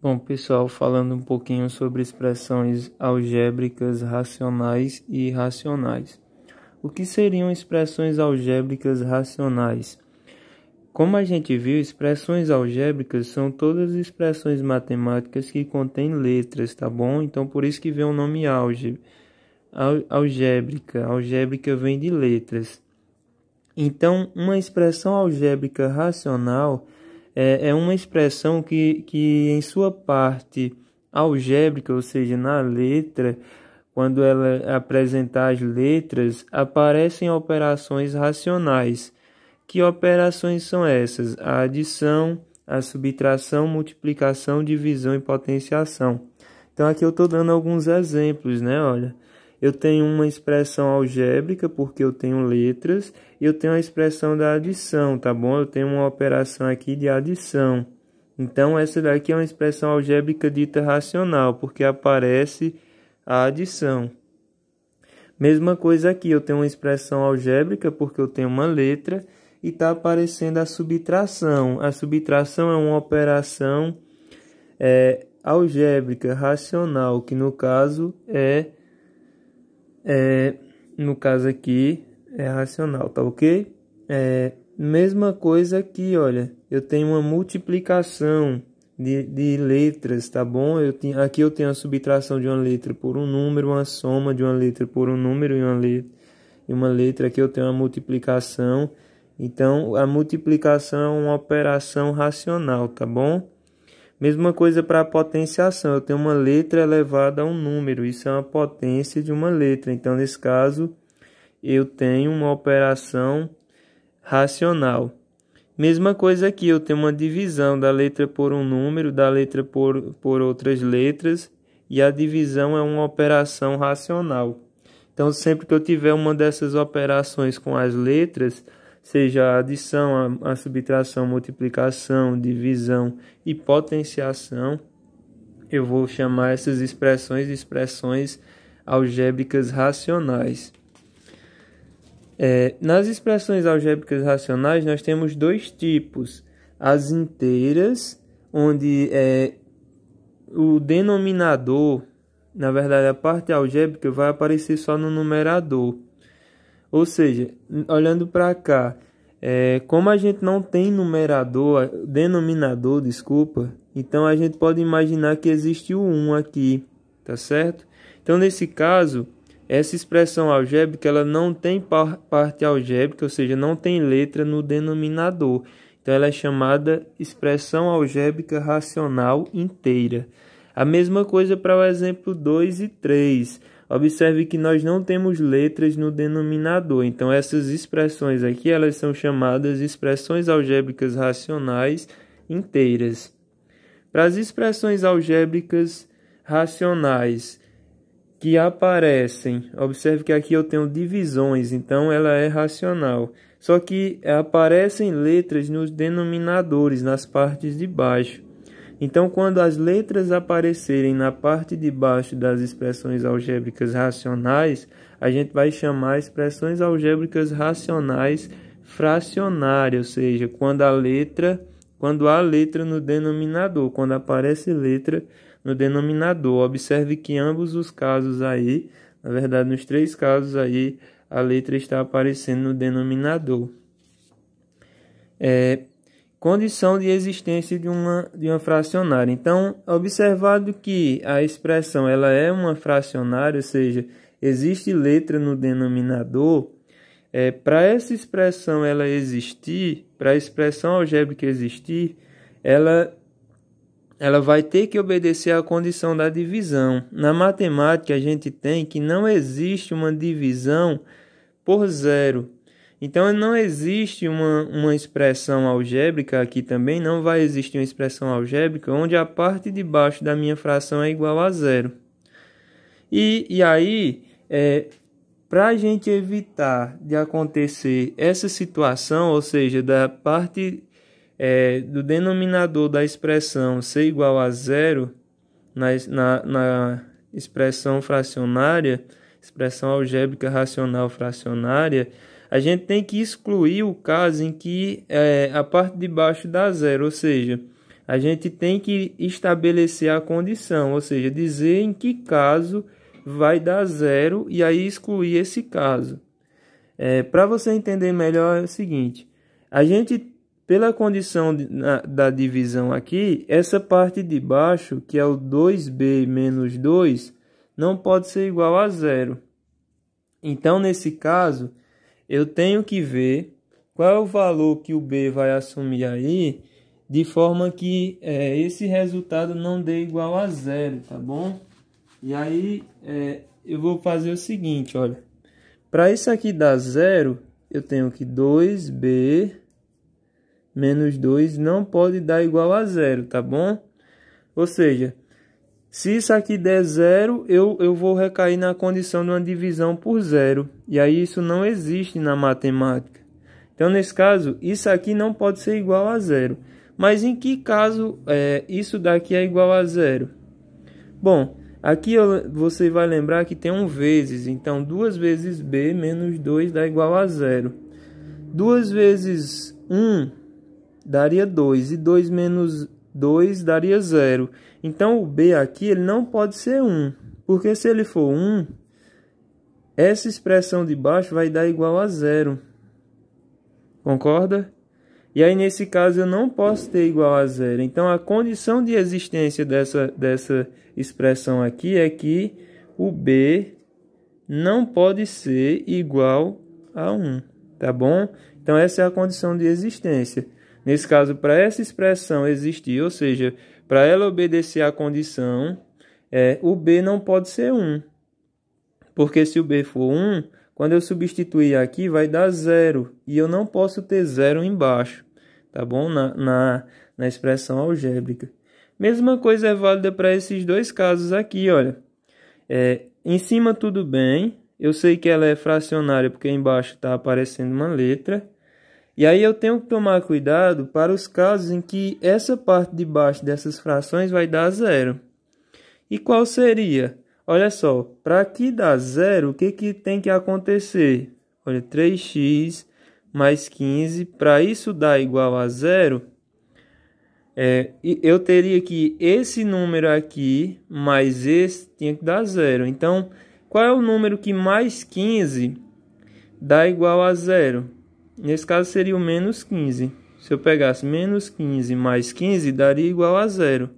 Bom, pessoal, falando um pouquinho sobre expressões algébricas racionais e irracionais. O que seriam expressões algébricas racionais? Como a gente viu, expressões algébricas são todas as expressões matemáticas que contêm letras, tá bom? Então, por isso que vem o nome algébrica. Algébrica vem de letras. Então, uma expressão algébrica racional é uma expressão que em sua parte algébrica, ou seja, na letra, quando ela apresentar as letras, aparecem operações racionais. Que operações são essas? A adição, a subtração, multiplicação, divisão e potenciação. Então aqui eu estou dando alguns exemplos, né? Olha, eu tenho uma expressão algébrica porque eu tenho letras, e eu tenho a expressão da adição, tá bom? Eu tenho uma operação aqui de adição. Então essa daqui é uma expressão algébrica dita racional, porque aparece a adição. Mesma coisa aqui, eu tenho uma expressão algébrica porque eu tenho uma letra e está aparecendo a subtração. A subtração é uma operação algébrica racional, que no caso aqui é racional, tá ok? Mesma coisa aqui, olha, eu tenho uma multiplicação de letras, tá bom? Aqui eu tenho a subtração de uma letra por um número, uma soma de uma letra por um número e uma letra. Aqui eu tenho uma multiplicação. Então, a multiplicação é uma operação racional, tá bom? Mesma coisa para a potenciação. Eu tenho uma letra elevada a um número. Isso é uma potência de uma letra. Então, nesse caso, eu tenho uma operação racional. Mesma coisa aqui. Eu tenho uma divisão da letra por um número, da letra por outras letras. E a divisão é uma operação racional. Então, sempre que eu tiver uma dessas operações com as letras, seja a adição, a subtração, multiplicação, divisão e potenciação, eu vou chamar essas expressões de expressões algébricas racionais. Nas expressões algébricas racionais, nós temos dois tipos. As inteiras, onde o denominador, na verdade a parte algébrica, vai aparecer só no numerador. Ou seja, olhando para cá, como a gente não tem denominador, então a gente pode imaginar que existe o 1 aqui, tá certo? Então, nesse caso, essa expressão algébrica ela não tem parte algébrica, ou seja, não tem letra no denominador. Então, ela é chamada expressão algébrica racional inteira. A mesma coisa para o exemplo 2 e 3. Observe que nós não temos letras no denominador. Então, essas expressões aqui, elas são chamadas expressões algébricas racionais inteiras. Para as expressões algébricas racionais que aparecem, observe que aqui eu tenho divisões, então ela é racional. Só que aparecem letras nos denominadores, nas partes de baixo. Então, quando as letras aparecerem na parte de baixo das expressões algébricas racionais, a gente vai chamar expressões algébricas racionais fracionárias, ou seja, quando há letra no denominador, quando aparece letra no denominador. Observe que em ambos os casos aí, na verdade, nos três casos aí, a letra está aparecendo no denominador. Condição de existência de uma fracionária. Então, observado que a expressão ela é uma fracionária, ou seja, existe letra no denominador, para essa expressão ela existir, para a expressão algébrica existir, ela vai ter que obedecer à condição da divisão. Na matemática, a gente tem que não existe uma divisão por zero. Então, não existe uma expressão algébrica, aqui também não vai existir uma expressão algébrica onde a parte de baixo da minha fração é igual a zero. E aí, para a gente evitar de acontecer essa situação, ou seja, da parte do denominador da expressão ser igual a zero na expressão fracionária, expressão algébrica racional fracionária, a gente tem que excluir o caso em que a parte de baixo dá zero, ou seja, a gente tem que estabelecer a condição, ou seja, dizer em que caso vai dar zero e aí excluir esse caso. Para você entender melhor é o seguinte, a gente, pela condição da divisão aqui, essa parte de baixo, que é o 2b menos 2, não pode ser igual a zero. Então, nesse caso, eu tenho que ver qual é o valor que o b vai assumir aí, de forma que esse resultado não dê igual a zero, tá bom? E aí, eu vou fazer o seguinte, olha. Para isso aqui dar zero, eu tenho que 2b menos 2 não pode dar igual a zero, tá bom? Ou seja, se isso aqui der zero, eu vou recair na condição de uma divisão por zero. E aí isso não existe na matemática. Então, nesse caso, isso aqui não pode ser igual a zero. Mas em que caso isso daqui é igual a zero? Bom, aqui você vai lembrar que tem um vezes. Então, 2 vezes b menos 2 dá igual a zero. 2 vezes 1 daria 2. E 2 menos 2 daria 0. Então, o b aqui ele não pode ser 1. Porque se ele for 1, essa expressão de baixo vai dar igual a 0. Concorda? E aí, nesse caso, eu não posso ter igual a zero. Então, a condição de existência dessa expressão aqui é que o b não pode ser igual a 1. Tá bom? Então, essa é a condição de existência. Nesse caso, para essa expressão existir, ou seja, para ela obedecer à condição, o b não pode ser 1. Porque se o b for 1... quando eu substituir aqui, vai dar 0. E eu não posso ter 0 embaixo. Tá bom? Na expressão algébrica. Mesma coisa é válida para esses dois casos aqui, olha. Em cima tudo bem. Eu sei que ela é fracionária porque embaixo está aparecendo uma letra. E aí eu tenho que tomar cuidado para os casos em que essa parte de baixo dessas frações vai dar 0. E qual seria? Olha só, para aqui dar 0, o que tem que acontecer? Olha, 3x mais 15, para isso dar igual a 0, eu teria que esse número aqui mais esse tinha que dar 0. Então, qual é o número que mais 15 dá igual a 0? Nesse caso seria o menos 15. Se eu pegasse menos 15 mais 15, daria igual a 0.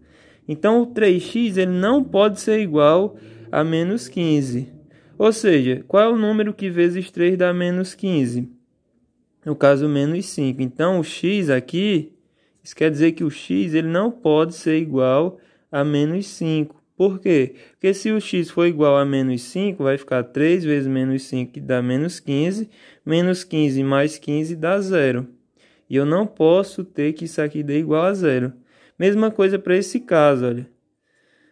Então, o 3x ele não pode ser igual a menos 15. Ou seja, qual é o número que vezes 3 dá menos 15? No caso, menos 5. Então, o x aqui, isso quer dizer que o x ele não pode ser igual a menos 5. Por quê? Porque se o x for igual a menos 5, vai ficar 3 vezes menos 5, que dá menos 15. Menos 15 mais 15 dá 0. E eu não posso ter que isso aqui dê igual a 0. Mesma coisa para esse caso, olha.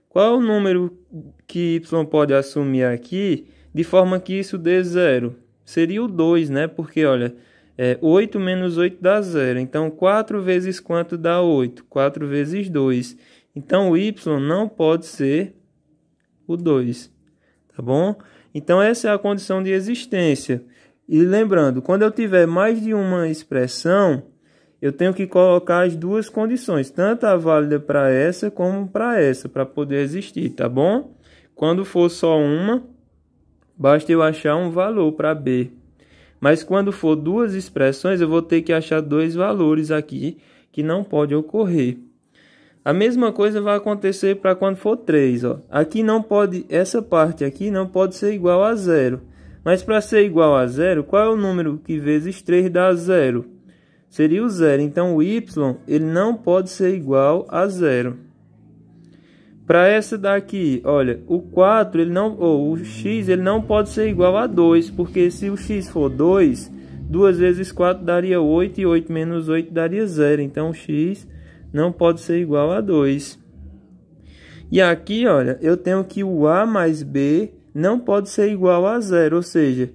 Qual é o número que y pode assumir aqui de forma que isso dê 0? Seria o 2, né? Porque, olha, 8 menos 8 dá 0. Então, 4 vezes quanto dá 8? 4 vezes 2. Então, o y não pode ser o 2. Tá bom? Então, essa é a condição de existência. E lembrando, quando eu tiver mais de uma expressão, eu tenho que colocar as duas condições, tanto a válida para essa como para essa, para poder existir, tá bom? Quando for só uma, basta eu achar um valor para b. Mas quando for duas expressões, eu vou ter que achar dois valores aqui, que não pode ocorrer. A mesma coisa vai acontecer para quando for 3. Ó. Aqui não pode, essa parte aqui não pode ser igual a 0. Mas para ser igual a 0, qual é o número que vezes 3 dá 0? Seria o 0. Então, o y ele não pode ser igual a 0. Para essa daqui, olha, o 4, o x ele não pode ser igual a 2. Porque se o x for 2, 2 vezes 4 daria 8 e 8 menos 8 daria 0. Então, o x não pode ser igual a 2. E aqui, olha, eu tenho que o a mais b não pode ser igual a 0. Ou seja,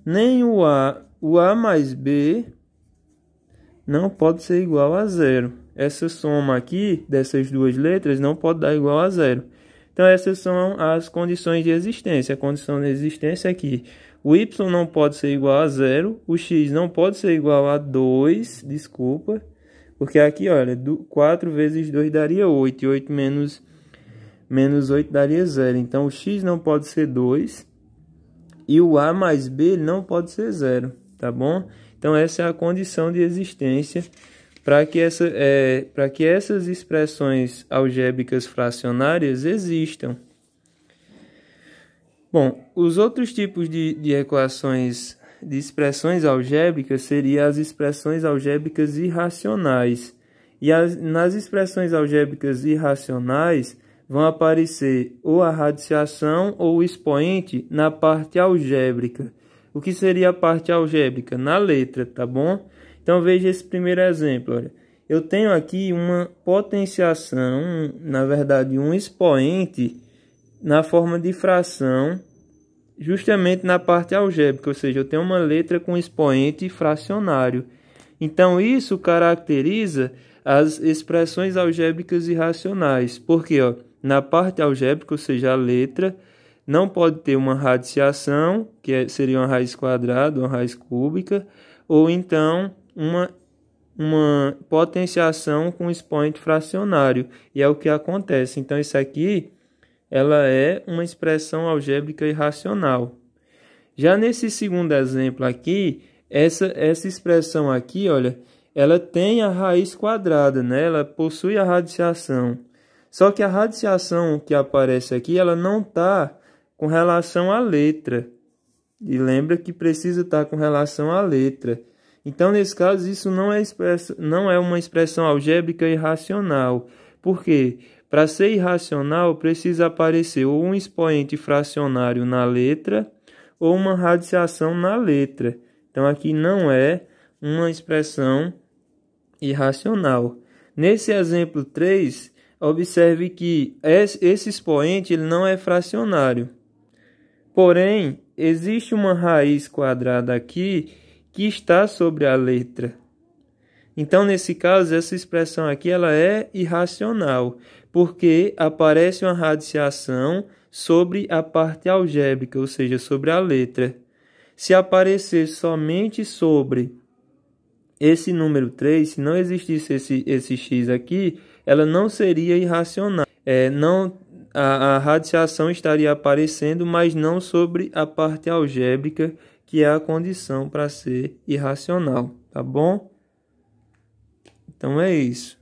nem o a mais b não pode ser igual a 0. Essa soma aqui, dessas duas letras, não pode dar igual a 0. Então, essas são as condições de existência. A condição de existência é que o y não pode ser igual a 0, o x não pode ser igual a 2, desculpa, Porque aqui, olha, 4 vezes 2 daria 8. E 8 menos 8 daria 0. Então, o x não pode ser 2. E o a mais b não pode ser 0. Tá bom? Então, essa é a condição de existência para que essas expressões algébricas fracionárias existam. Bom, os outros tipos de equações, de expressões algébricas, seriam as expressões algébricas irracionais. E nas expressões algébricas irracionais vão aparecer ou a radiciação ou o expoente na parte algébrica. O que seria a parte algébrica? Na letra, tá bom? Então veja esse primeiro exemplo. Olha. Eu tenho aqui uma potenciação, na verdade um expoente na forma de fração, justamente na parte algébrica, ou seja, eu tenho uma letra com expoente fracionário. Então, isso caracteriza as expressões algébricas irracionais, porque na parte algébrica, ou seja, a letra, não pode ter uma radiciação, que seria uma raiz quadrada, uma raiz cúbica, ou então uma potenciação com expoente fracionário, e é o que acontece. Então, isso aqui ela é uma expressão algébrica irracional. Já nesse segundo exemplo aqui, essa expressão aqui, olha, ela tem a raiz quadrada, né? Ela possui a radiciação. Só que a radiciação que aparece aqui, ela não está com relação à letra. E lembra que precisa estar com relação à letra. Então, nesse caso, isso não é uma expressão algébrica irracional. Por quê? Para ser irracional, precisa aparecer ou um expoente fracionário na letra ou uma radiciação na letra. Então, aqui não é uma expressão irracional. Nesse exemplo 3, observe que esse expoente ele não é fracionário. Porém, existe uma raiz quadrada aqui que está sobre a letra. Então, nesse caso, essa expressão aqui ela é irracional, porque aparece uma radiciação sobre a parte algébrica, ou seja, sobre a letra. Se aparecer somente sobre esse número 3, se não existisse esse x aqui, ela não seria irracional. A radiciação estaria aparecendo, mas não sobre a parte algébrica, que é a condição para ser irracional, tá bom? Então é isso.